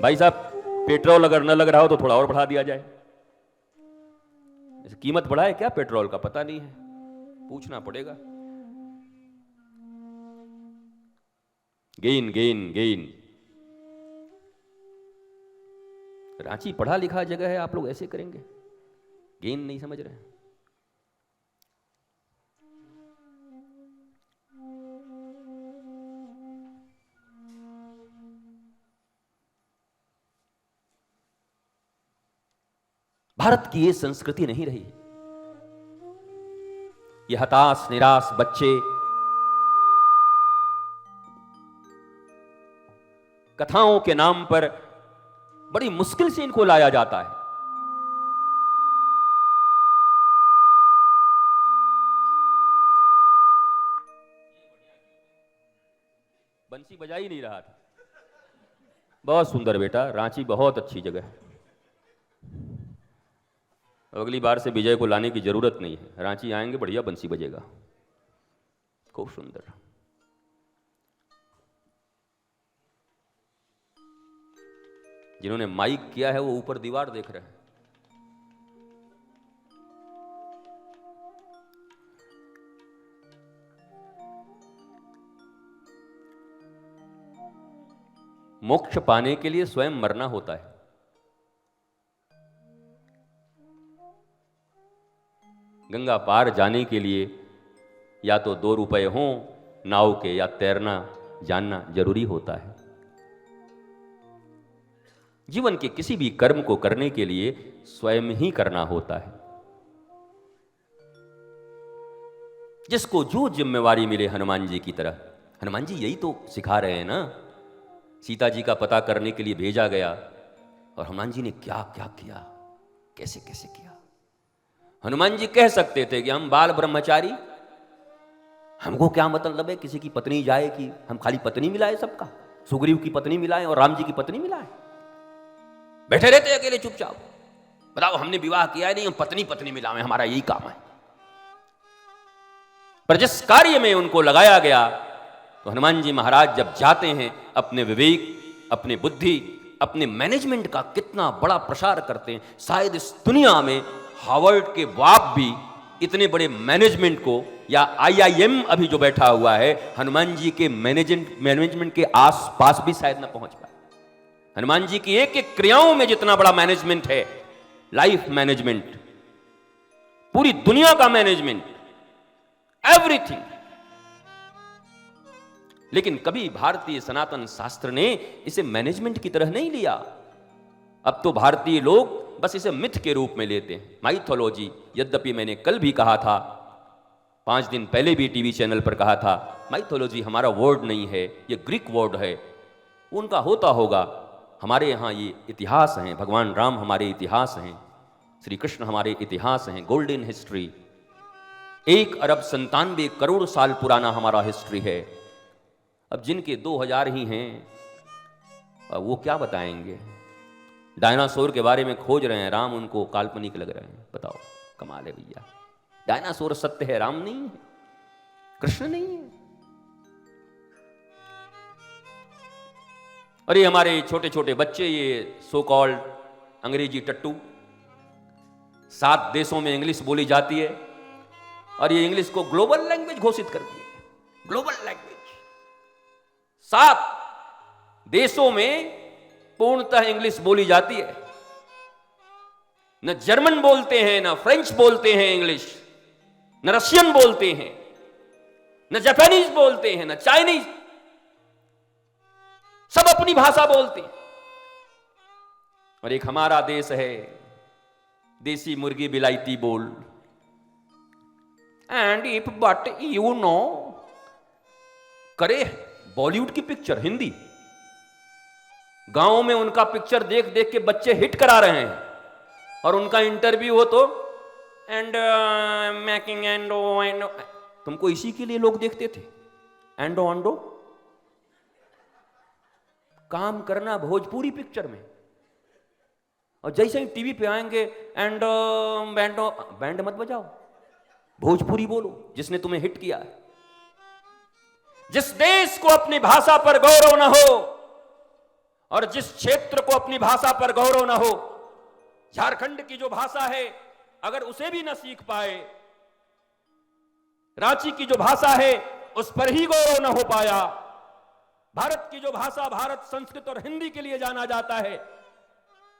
भाई साहब पेट्रोल अगर न लग रहा हो तो थोड़ा और बढ़ा दिया जाए। कीमत बढ़ा है क्या पेट्रोल का, पता नहीं है, पूछना पड़ेगा। Gain gain gain. रांची पढ़ा लिखा जगह है, आप लोग ऐसे करेंगे? गेन नहीं समझ रहे हैं। भारत की ये संस्कृति नहीं रही। ये हताश निराश बच्चे कथाओं के नाम पर बड़ी मुश्किल से इनको लाया जाता है। बंसी बजा ही नहीं रहा था। बहुत सुंदर बेटा, रांची बहुत अच्छी जगह है। अगली बार से विजय को लाने की जरूरत नहीं है, रांची आएंगे बढ़िया बंसी बजेगा, खूब सुंदर। जिन्होंने माइक किया है वो ऊपर दीवार देख रहे हैं। मोक्ष पाने के लिए स्वयं मरना होता है। गंगा पार जाने के लिए या तो 2 रुपए हों नाव के, या तैरना जानना जरूरी होता है। जीवन के किसी भी कर्म को करने के लिए स्वयं ही करना होता है। जिसको जो जिम्मेवारी मिले, हनुमान जी की तरह। हनुमान जी यही तो सिखा रहे हैं ना। सीता जी का पता करने के लिए भेजा गया, और हनुमान जी ने क्या क्या किया, कैसे कैसे किया। हनुमान जी कह सकते थे कि हम बाल ब्रह्मचारी, हमको क्या मतलब है किसी की पत्नी जाए कि हम खाली पत्नी मिलाए सबका, सुग्रीव की पत्नी मिलाए और राम जी की पत्नी मिलाए। बैठे रहते अकेले चुपचाप, बताओ हमने विवाह किया है नहीं, हम पत्नी पत्नी मिलावे, हमारा यही काम है। पर जिस कार्य में उनको लगाया गया, तो हनुमान जी महाराज जब जाते हैं अपने विवेक, अपने बुद्धि, अपने मैनेजमेंट का कितना बड़ा प्रसार करते हैं। शायद इस दुनिया में हार्वर्ड के बाप भी इतने बड़े मैनेजमेंट को, या IIM अभी जो बैठा हुआ है, हनुमान जी के मैनेजमेंट के आसपास भी शायद ना पहुंच पाए। हनुमान जी की एक एक क्रियाओं में जितना बड़ा मैनेजमेंट है, लाइफ मैनेजमेंट, पूरी दुनिया का मैनेजमेंट, एवरीथिंग। लेकिन कभी भारतीय सनातन शास्त्र ने इसे मैनेजमेंट की तरह नहीं लिया। अब तो भारतीय लोग बस इसे मिथ के रूप में लेते हैं, माइथोलॉजी। यद्यपि मैंने कल भी कहा था, 5 दिन पहले भी टीवी चैनल पर कहा था, माइथोलॉजी हमारा वर्ड नहीं है, ये ग्रीक वर्ड है। उनका होता होगा, हमारे यहाँ ये इतिहास हैं। भगवान राम हमारे इतिहास हैं, श्री कृष्ण हमारे इतिहास हैं, गोल्डन हिस्ट्री। 1 अरब 97 करोड़ साल पुराना हमारा हिस्ट्री है। अब जिनके 2000 ही हैं, वो क्या बताएंगे। डायनासोर के बारे में खोज रहे हैं, राम उनको काल्पनिक लग रहे हैं। बताओ, कमाल है भैया। डायनासोर सत्य है, राम नहीं है, कृष्ण नहीं है। और ये हमारे छोटे छोटे बच्चे, ये सो कॉल्ड अंग्रेजी टट्टू, 7 देशों में इंग्लिश बोली जाती है, और ये इंग्लिश को ग्लोबल लैंग्वेज घोषित कर दी है। ग्लोबल लैंग्वेज 7 देशों में पूर्णतः इंग्लिश बोली जाती है। न जर्मन बोलते हैं, न फ्रेंच बोलते हैं इंग्लिश, न रशियन बोलते हैं, न जापानीज बोलते हैं, न चाइनीज। सब अपनी भाषा बोलते हैं। और एक हमारा देश है, देसी मुर्गी बिलायती बोल। And if but you know, करे बॉलीवुड की पिक्चर हिंदी, गांव में उनका पिक्चर देख देख के बच्चे हिट करा रहे हैं। और उनका इंटरव्यू हो तो एंड मेकिंग एंडो एंडो। तुमको इसी के लिए लोग देखते थे, एंडो एंडो काम करना भोजपुरी पिक्चर में। और जैसे ही टीवी पे आएंगे, एंड बैंडो, बैंड मत बजाओ, भोजपुरी बोलो जिसने तुम्हें हिट किया है। जिस देश को अपनी भाषा पर गौरव न हो और जिस क्षेत्र को अपनी भाषा पर गौरव न हो, झारखंड की जो भाषा है अगर उसे भी न सीख पाए, रांची की जो भाषा है उस पर ही गौरव न हो पाया, भारत की जो भाषा भारत संस्कृत और हिंदी के लिए जाना जाता है,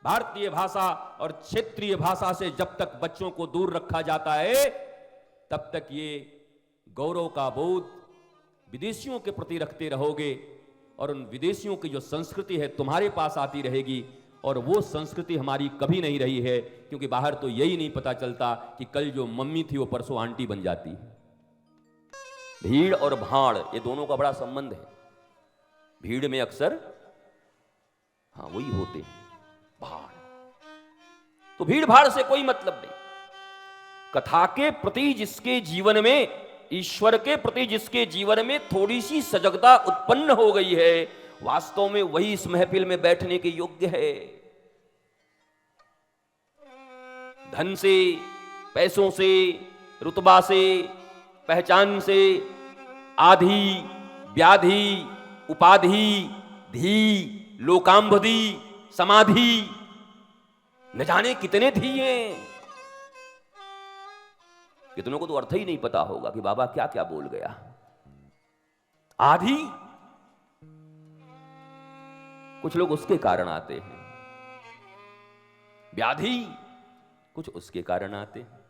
भारतीय भाषा और क्षेत्रीय भाषा से जब तक बच्चों को दूर रखा जाता है तब तक ये गौरव का बोध विदेशियों के प्रति रखते रहोगे और उन विदेशियों की जो संस्कृति है तुम्हारे पास आती रहेगी और वो संस्कृति हमारी कभी नहीं रही है, क्योंकि बाहर तो यही नहीं पता चलता कि कल जो मम्मी थी वो परसों आंटी बन जाती है। भीड़ और भाड़ ये दोनों का बड़ा संबंध है। भीड़ में अक्सर वही होते हैं भाड़, तो भीड़ भाड़ से कोई मतलब नहीं। कथा के प्रति जिसके जीवन में, ईश्वर के प्रति जिसके जीवन में थोड़ी सी सजगता उत्पन्न हो गई है, वास्तव में वही इस महफिल में बैठने के योग्य है। धन से, पैसों से, रुतबा से, पहचान से, आधि, व्याधि, उपाधि, धी, लोकांबुधि, समाधि, न जाने कितने धी हैं। कितनों को तो अर्थ ही नहीं पता होगा कि बाबा क्या क्या बोल गया। आधि कुछ लोग उसके कारण आते हैं, व्याधि कुछ उसके कारण आते हैं,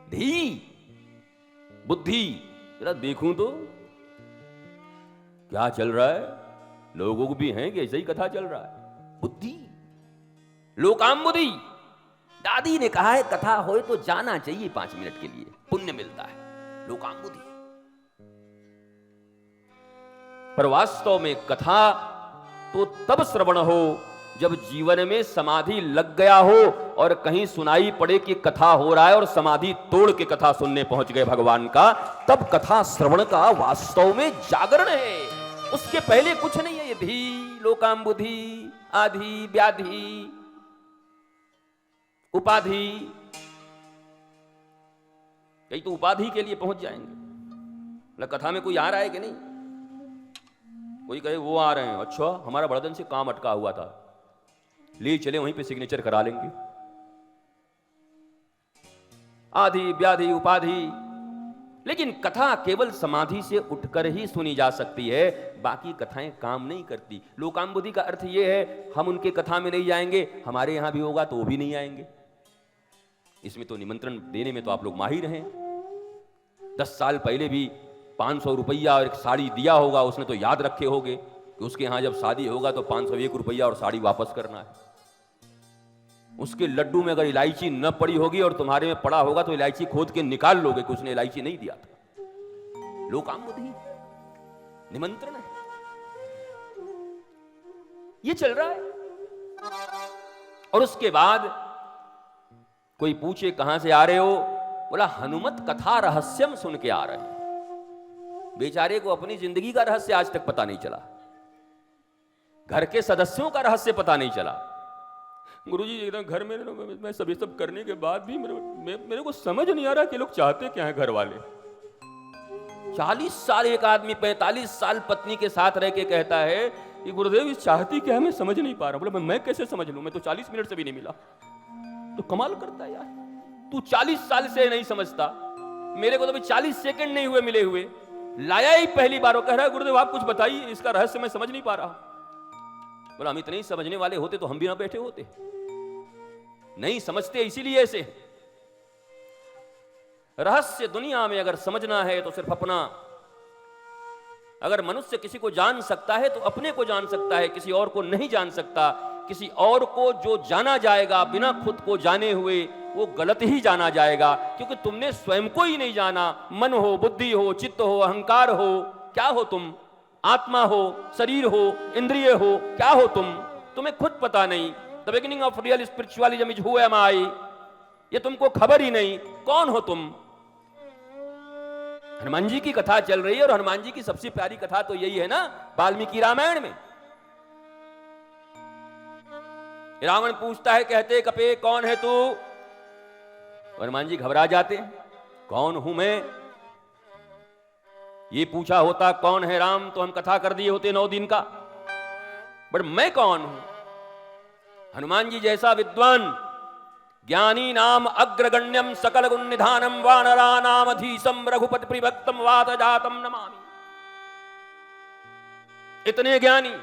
धी बुद्धि जरा देखूं तो क्या चल रहा है, लोगों को भी हैं कि ऐसे ही कथा चल रहा है। बुद्धि, लोकांबुधि, दादी ने कहा है कथा हो तो जाना चाहिए 5 मिनट के लिए, पुण्य मिलता है। लोकांबुधि। पर वास्तव में कथा तो तब श्रवण हो जब जीवन में समाधि लग गया हो और कहीं सुनाई पड़े कि कथा हो रहा है और समाधि तोड़ के कथा सुनने पहुंच गए भगवान का, तब कथा श्रवण का वास्तव में जागरण है। उसके पहले कुछ नहीं है। ये धी, लोकांबुधि, आधि, व्याधि, उपाधि, कई तो उपाधि के लिए पहुंच जाएंगे। कथा में कोई आ रहा है कि नहीं, कोई कहे वो आ रहे हैं, अच्छा हमारा बड़ा दिन से काम अटका हुआ था, ले चले वहीं पे सिग्नेचर करा लेंगे। आधि, व्याधि, उपाधि। लेकिन कथा केवल समाधि से उठकर ही सुनी जा सकती है, बाकी कथाएं काम नहीं करती। लोकांबुधि का अर्थ यह है हम उनके कथा में नहीं जाएंगे, हमारे यहां भी होगा तो वो भी नहीं आएंगे। इसमें तो निमंत्रण देने में तो आप लोग माहिर हैं। 10 साल पहले भी 500 रुपया और एक साड़ी दिया होगा, उसने तो याद रखे होंगे कि उसके यहां जब शादी होगा तो 501 रुपया और साड़ी वापस करना है। उसके लड्डू में अगर इलायची न पड़ी होगी और तुम्हारे में पड़ा होगा तो इलायची खोद के निकाल लोगे कि उसने इलायची नहीं दिया था। लोकांबुधि, निमंत्रण है, ये चल रहा है। और उसके बाद कोई पूछे कहां से आ रहे हो, बोला हनुमत कथा रहस्यम सुन के आ रहे हैं। बेचारे को अपनी जिंदगी का रहस्य आज तक पता नहीं चला, घर के सदस्यों का रहस्य पता नहीं चला। गुरुजी एकदम घर में मैं सब ये सब करने के बाद भी मेरे को समझ नहीं आ रहा कि लोग चाहते क्या है। घर वाले 40 साल एक आदमी 45 साल पत्नी के साथ रह के कहता है कि गुरुदेव ये चाहती क्या है मैं समझ नहीं पा रहा। बोला मैं कैसे समझ लूं, मैं तो 40 मिनट से भी नहीं मिला। तो कमाल करता है यार, तू 40 साल से नहीं समझता, मेरे को तो भी 40 सेकंड नहीं हुए मिले हुए, लाया ही पहली बार। वो कह रहा है गुरुदेव आप कुछ बताइए, इसका रहस्य मैं समझ नहीं पा रहा। बोला हम इतने ही समझने वाले होते तो हम भी ना बैठे होते, नहीं समझते इसीलिए ऐसे। रहस्य दुनिया में अगर समझना है तो सिर्फ अपना। अगर मनुष्य किसी को जान सकता है तो अपने को जान सकता है, किसी और को नहीं जान सकता। किसी और को जो जाना जाएगा बिना खुद को जाने हुए वो गलत ही जाना जाएगा, क्योंकि तुमने स्वयं को ही नहीं जाना। मन हो, बुद्धि हो, चित्त हो, अहंकार हो, क्या हो तुम? आत्मा हो, शरीर हो, इंद्रिय हो, क्या हो तुम? तुम्हें खुद पता नहीं। The beginning of real spiritualism is who am I. ये तुमको खबर ही नहीं कौन हो तुम। हनुमान जी की कथा चल रही है और हनुमान जी की सबसे प्यारी कथा तो यही है ना, वाल्मीकि रामायण में। रावण पूछता है, कहते कपे कौन है तू? हनुमान जी घबरा जाते हैं, कौन हूं मैं? ये पूछा होता कौन है राम तो हम कथा कर दिए होते 9 दिन का। बट मैं कौन हूं? हनुमान जी जैसा विद्वान, ज्ञानी नाम अग्रगण्यम सकल गुण निधानम वानरा नाम अधीशम रघुपति प्रिभक्तम वात जातम नमामि। इतने ज्ञानी,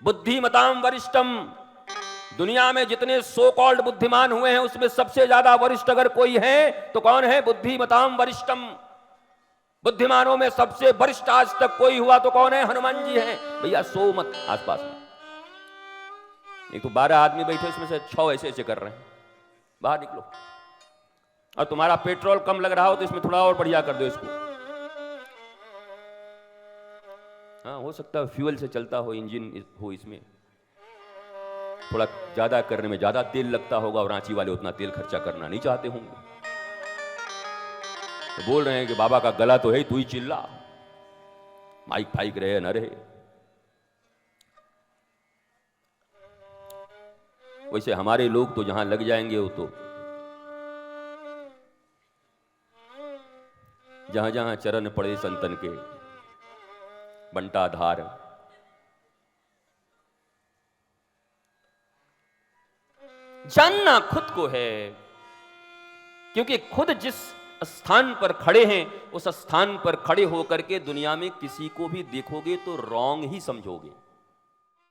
बुद्धिमताम वरिष्ठम, दुनिया में जितने सो कॉल्ड बुद्धिमान हुए हैं उसमें सबसे ज्यादा वरिष्ठ अगर कोई है तो कौन है? बुद्धिमताम वरिष्ठम। बुद्धिमानों में सबसे वरिष्ठ आज तक कोई हुआ तो कौन है? हनुमान जी हैं। भैया सो मत आसपास में, एक तो 12 आदमी बैठे, इसमें से 6 ऐसे ऐसे कर रहे हैं, बाहर निकलो। और तुम्हारा पेट्रोल कम लग रहा हो तो इसमें थोड़ा और बढ़िया कर दो इसको। हाँ, हो सकता है फ्यूल से चलता हो, इंजन हो, इसमें थोड़ा ज्यादा करने में ज्यादा तेल लगता होगा, और रांची वाले उतना तेल खर्चा करना नहीं चाहते होंगे, तो बोल रहे हैं कि बाबा का गला तो है, तू ही चिल्ला, माइक फाइक रहे न रहे। वैसे हमारे लोग तो जहां लग जाएंगे वो तो जहां जहां चरण पड़े संतन के बंटा धार। जानना खुद को है, क्योंकि खुद जिस स्थान पर खड़े हैं उस स्थान पर खड़े होकर के दुनिया में किसी को भी देखोगे तो रॉन्ग ही समझोगे।